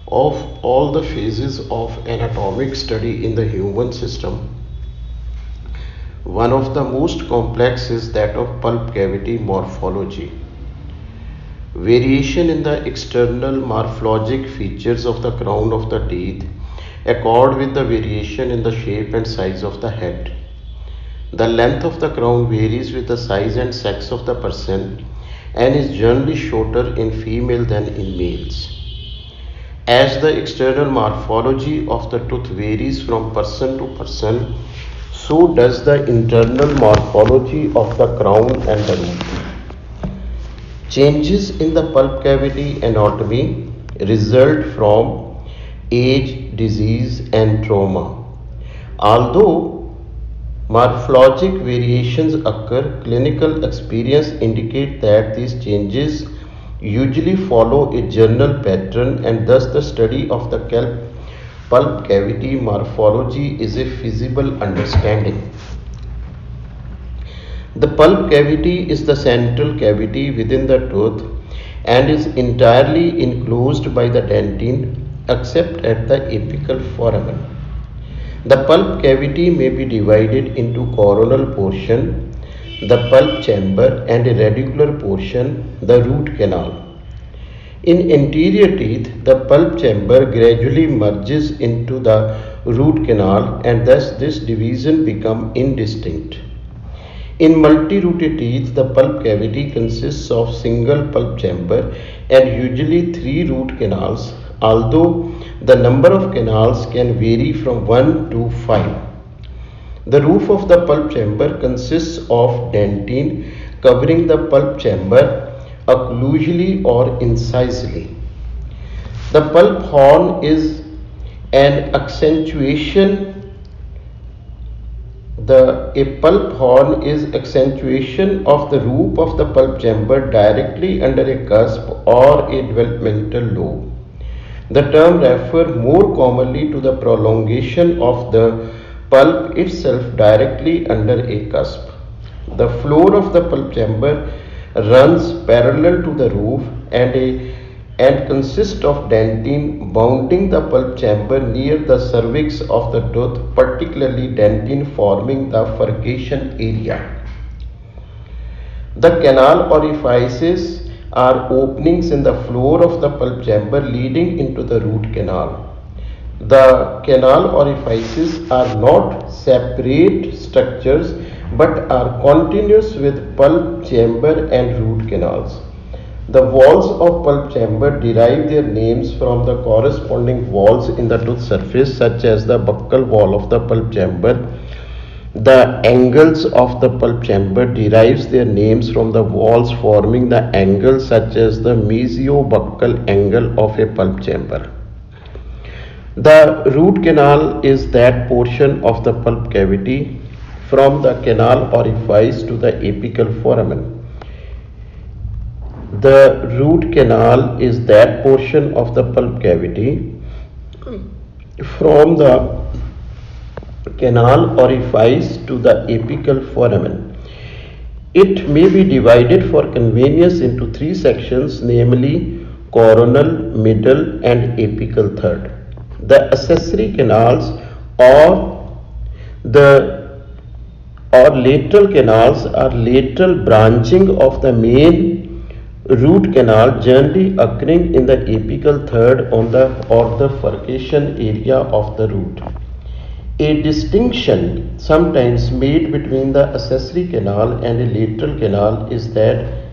Of all the phases of anatomic study in the human system, one of the most complex is that of pulp cavity morphology. Variation in the external morphologic features of the crown of the teeth accord with the variation in the shape and size of the head. The length of the crown varies with the size and sex of the person and is generally shorter in female than in males. As the external morphology of the tooth varies from person to person, so does the internal morphology of the crown and the root. Changes in the pulp cavity anatomy result from age, disease, and trauma. Although morphologic variations occur, clinical experience indicate that these changes usually follow a general pattern, and thus the study of the pulp cavity morphology is a feasible understanding. The pulp cavity is the central cavity within the tooth and is entirely enclosed by the dentine except at the apical foramen. The pulp cavity may be divided into coronal portion, the pulp chamber, and a radicular portion, the root canal. In anterior teeth, the pulp chamber gradually merges into the root canal and thus this division becomes indistinct. In multi-rooted teeth, the pulp cavity consists of single pulp chamber and usually three root canals, although the number of canals can vary from 1 to 5. The roof of the pulp chamber consists of dentine covering the pulp chamber occlusally or incisally. The pulp horn is an accentuation a pulp horn is accentuation of the roof of the pulp chamber directly under a cusp or a developmental lobe. The term refers more commonly to the prolongation of the pulp itself directly under a cusp. The floor of the pulp chamber runs parallel to the roof and consists of dentine bounding the pulp chamber near the cervix of the tooth, particularly dentine forming the furcation area. The canal orifices are openings in the floor of the pulp chamber leading into the root canal. The canal orifices are not separate structures but are continuous with pulp chamber and root canals. The walls of pulp chamber derive their names from the corresponding walls in the tooth surface, such as the buccal wall of the pulp chamber. The angles of the pulp chamber derives their names from the walls forming the angles, such as the mesiobuccal angle of a pulp chamber. The root canal is that portion of the pulp cavity from the canal orifice to the apical foramen. The root canal is that portion of the pulp cavity from the canal orifice to the apical foramen. It may be divided for convenience into three sections, namely coronal, middle, and apical third. The accessory canals or lateral canals are lateral branching of the main root canal, generally occurring in the apical third or the furcation area of the root. A distinction sometimes made between the accessory canal and a lateral canal is that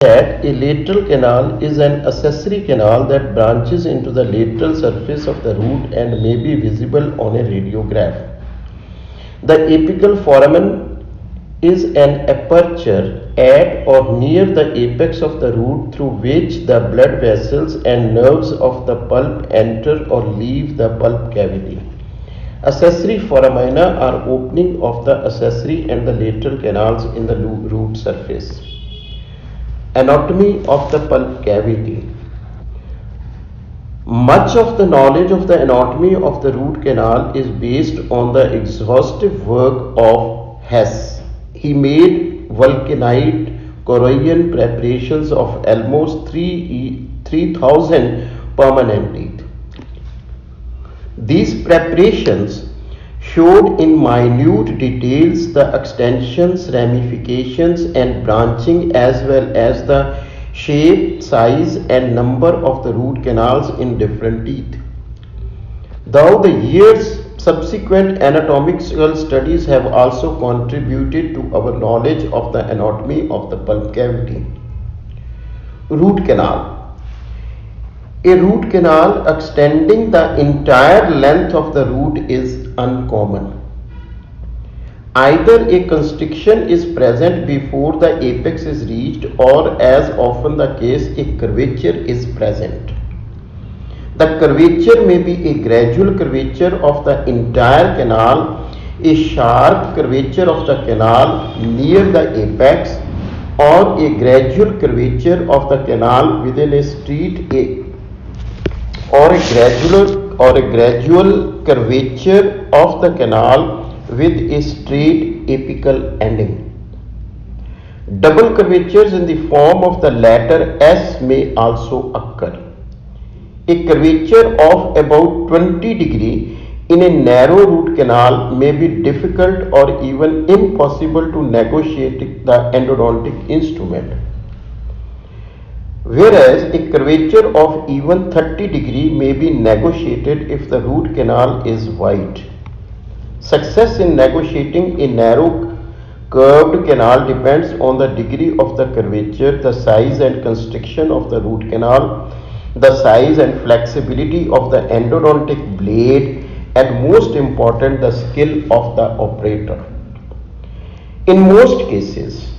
a lateral canal is an accessory canal that branches into the lateral surface of the root and may be visible on a radiograph. The apical foramen is an aperture at or near the apex of the root through which the blood vessels and nerves of the pulp enter or leave the pulp cavity. Accessory foramina are opening of the accessory and the lateral canals in the root surface. Anatomy of the pulp cavity. Much of the knowledge of the anatomy of the root canal is based on the exhaustive work of Hess. He made vulcanite Korean preparations of almost 3,000 permanent teeth. These preparations showed in minute details the extensions, ramifications, and branching, as well as the shape, size, and number of the root canals in different teeth. Though the years subsequent anatomical studies have also contributed to our knowledge of the anatomy of the pulp cavity. Root canal. A root canal extending the entire length of the root is uncommon. Either a constriction is present before the apex is reached, or, as often the case, a curvature is present. The curvature may be a gradual curvature of the entire canal, a sharp curvature of the canal near the apex, or a gradual curvature of the canal within a straight or a gradual curvature of the canal with a straight apical ending. Double curvatures in the form of the letter S may also occur. A curvature of about 20 degrees in a narrow root canal may be difficult or even impossible to negotiate the endodontic instrument, whereas a curvature of even 30 degrees may be negotiated if the root canal is wide. Success in negotiating a narrow curved canal depends on the degree of the curvature, the size and constriction of the root canal, the size and flexibility of the endodontic blade, and most important, the skill of the operator. In most cases,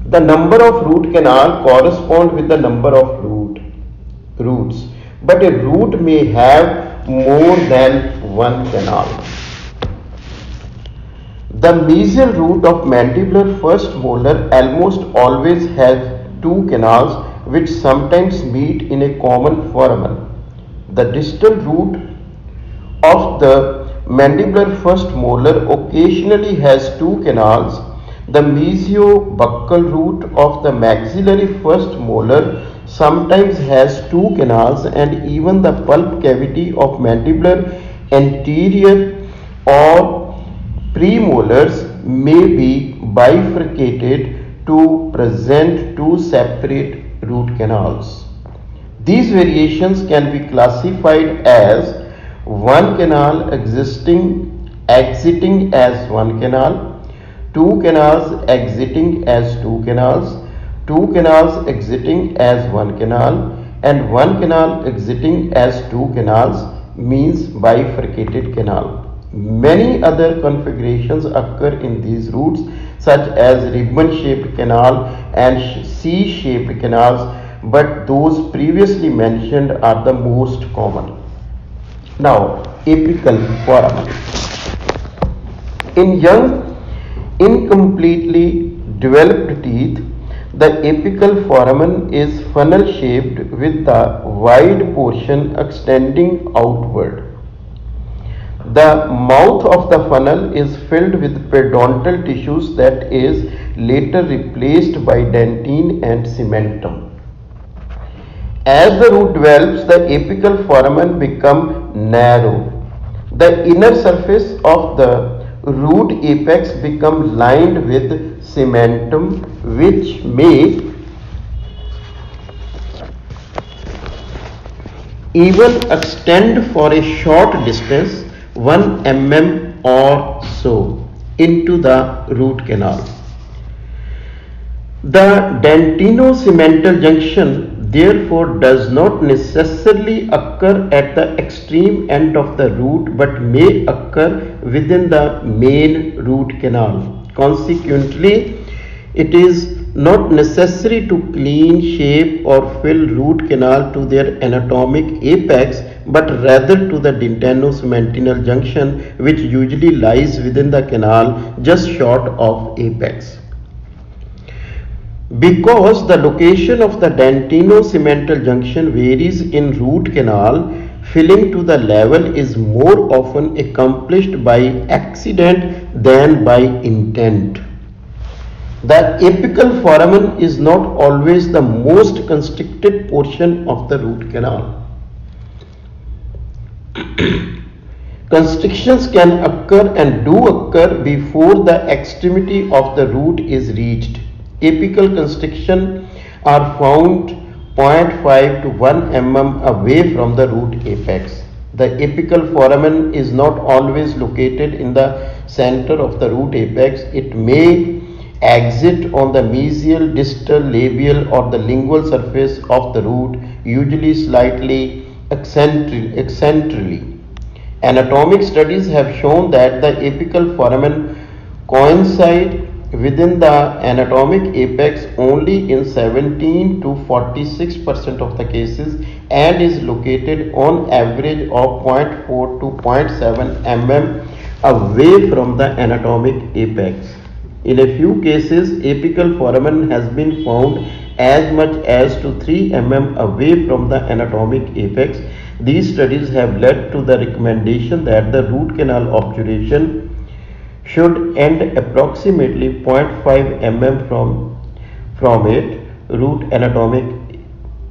the number of root canal corresponds with the number of roots, but a root may have more than one canal. The mesial root of mandibular first molar almost always has two canals, which sometimes meet in a common foramen. The distal root of the mandibular first molar occasionally has two canals. The mesio-buccal root of the maxillary first molar sometimes has two canals, and even the pulp cavity of mandibular anterior or premolars may be bifurcated to present two separate root canals. These variations can be classified as one canal exiting as one canal, two canals exiting as two canals, two canals exiting as one canal, and one canal exiting as two canals means bifurcated canal. Many other configurations occur in these roots, such as ribbon-shaped canal and C-shaped canals, but those previously mentioned are the most common. Now, apical foramen. In young, incompletely developed teeth, the apical foramen is funnel-shaped with the wide portion extending outward. The mouth of the funnel is filled with periodontal tissues that is later replaced by dentine and cementum. As the root develops, the apical foramen becomes narrow. The inner surface of the root apex becomes lined with cementum, which may even extend for a short distance, 1 mm or so, into the root canal. The dentino-cemental junction therefore does not necessarily occur at the extreme end of the root, but may occur within the main root canal. Consequently, it is not necessary to clean, shape or fill root canal to their anatomic apex, but rather to the dentino-cemental junction, which usually lies within the canal just short of apex. Because the location of the dentino-cemental junction varies in root canal, filling to the level is more often accomplished by accident than by intent. The apical foramen is not always the most constricted portion of the root canal. Constrictions can occur and do occur before the extremity of the root is reached. Apical constriction are found 0.5 to 1 mm away from the root apex. The apical foramen is not always located in the center of the root apex. It may exit on the mesial, distal, labial or the lingual surface of the root, usually slightly eccentrically. Anatomic studies have shown that the apical foramen coincide within the anatomic apex only in 17 to 46% of the cases and is located on average of 0.4 to 0.7 mm away from the anatomic apex. In a few cases, apical foramen has been found as much as to 3 mm away from the anatomic apex. These studies have led to the recommendation that the root canal obturation should end approximately 0.5 mm from it root anatomic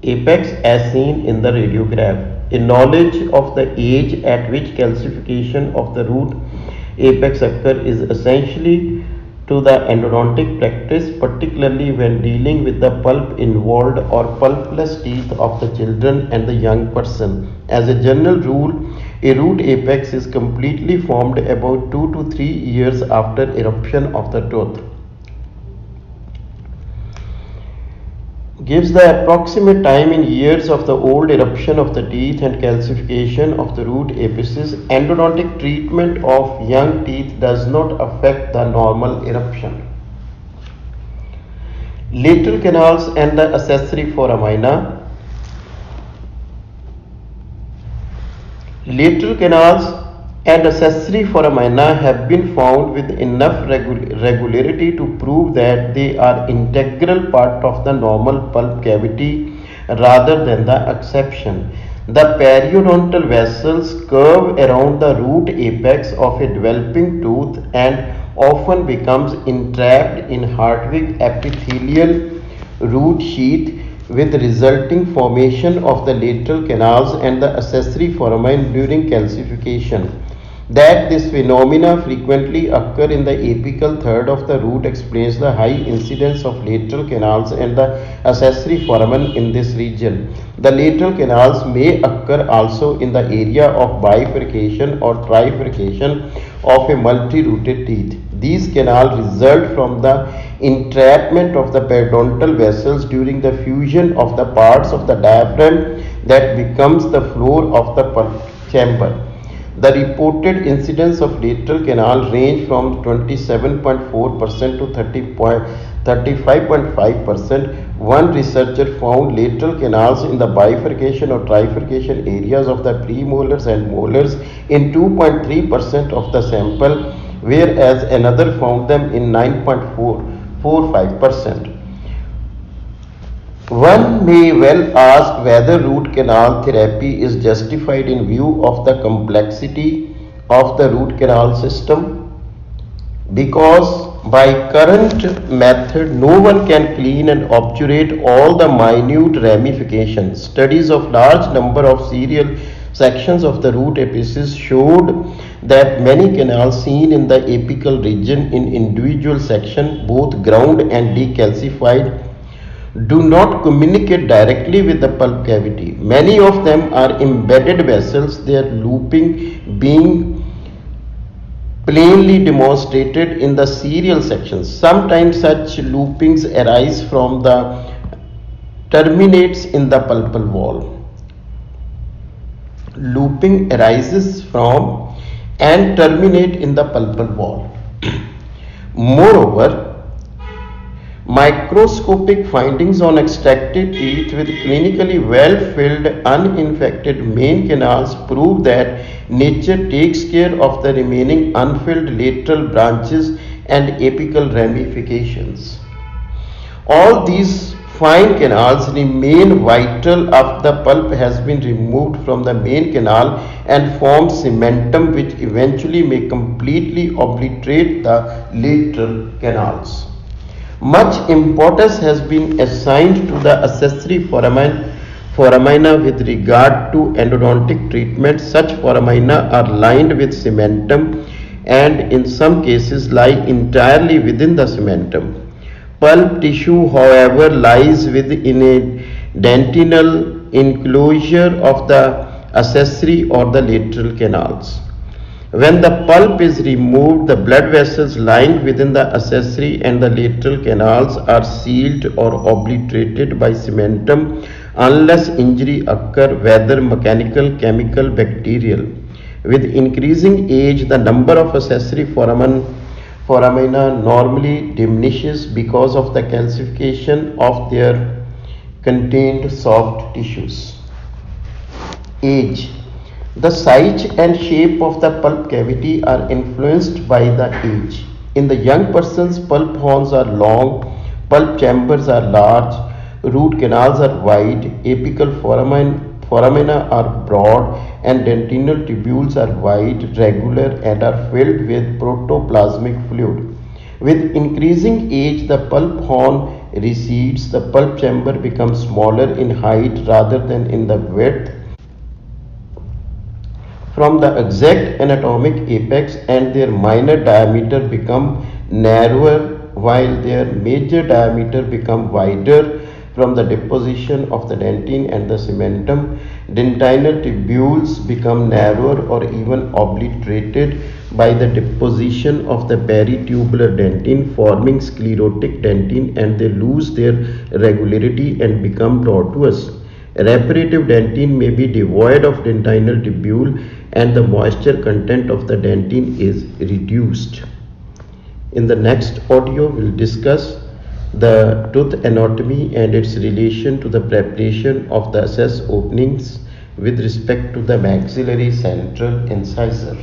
apex as seen in the radiograph. A knowledge of the age at which calcification of the root apex occurs is essentially to the endodontic practice, particularly when dealing with the pulp involved or pulpless teeth of the children and the young person. As a general rule, a root apex is completely formed about 2 to 3 years after eruption of the tooth. Gives the approximate time in years of the old eruption of the teeth and calcification of the root apices. Endodontic treatment of young teeth does not affect the normal eruption. Lateral canals and the accessory foramina. Lateral canals and accessory foramina have been found with enough regularity to prove that they are integral part of the normal pulp cavity rather than the exception. The periodontal vessels curve around the root apex of a developing tooth and often becomes entrapped in Hartwig epithelial root sheath with resulting formation of the lateral canals and the accessory foramen during calcification. That this phenomena frequently occur in the apical third of the root explains the high incidence of lateral canals and the accessory foramen in this region. The lateral canals may occur also in the area of bifurcation or trifurcation of a multi-rooted teeth. These canals result from the entrapment of the periodontal vessels during the fusion of the parts of the diaphragm that becomes the floor of the pulp chamber. The reported incidence of lateral canal range from 27.4% to 35.5%. One researcher found lateral canals in the bifurcation or trifurcation areas of the premolars and molars in 2.3% of the sample, whereas another found them in 9.45%. One may well ask whether root canal therapy is justified in view of the complexity of the root canal system, because by current method no one can clean and obturate all the minute ramifications. Studies of large number of serial sections of the root apices showed that many canals seen in the apical region in individual section, both ground and decalcified, do not communicate directly with the pulp cavity. Many of them are embedded vessels, their looping being plainly demonstrated in the serial sections. Sometimes such loopings arise from the terminates in the pulpal wall. Looping arises from and terminate in the pulpal wall. Moreover, microscopic findings on extracted teeth with clinically well-filled uninfected main canals prove that nature takes care of the remaining unfilled lateral branches and apical ramifications. All these fine canals remain vital after the pulp has been removed from the main canal and form cementum, which eventually may completely obliterate the lateral canals. Much importance has been assigned to the accessory foramina with regard to endodontic treatment. Such foramina are lined with cementum and in some cases lie entirely within the cementum. Pulp tissue, however, lies within a dentinal enclosure of the accessory or the lateral canals. When the pulp is removed, the blood vessels lying within the accessory and the lateral canals are sealed or obliterated by cementum unless injury occur, whether mechanical, chemical, bacterial. With increasing age, the number of accessory foramina normally diminishes because of the calcification of their contained soft tissues. Age. The size and shape of the pulp cavity are influenced by the age. In the young person's pulp horns are long, pulp chambers are large, root canals are wide, apical foramina are broad, and dentinal tubules are wide, regular, and are filled with protoplasmic fluid. With increasing age, the pulp horn recedes, the pulp chamber becomes smaller in height rather than in the width from the exact anatomic apex, and their minor diameter become narrower while their major diameter become wider from the deposition of the dentine and the cementum. Dentinal tubules become narrower or even obliterated by the deposition of the peritubular dentine, forming sclerotic dentine, and they lose their regularity and become tortuous. Reparative dentine may be devoid of dentinal tubule and the moisture content of the dentine is reduced. In the next audio, we'll discuss the tooth anatomy and its relation to the preparation of the access openings with respect to the maxillary central incisor.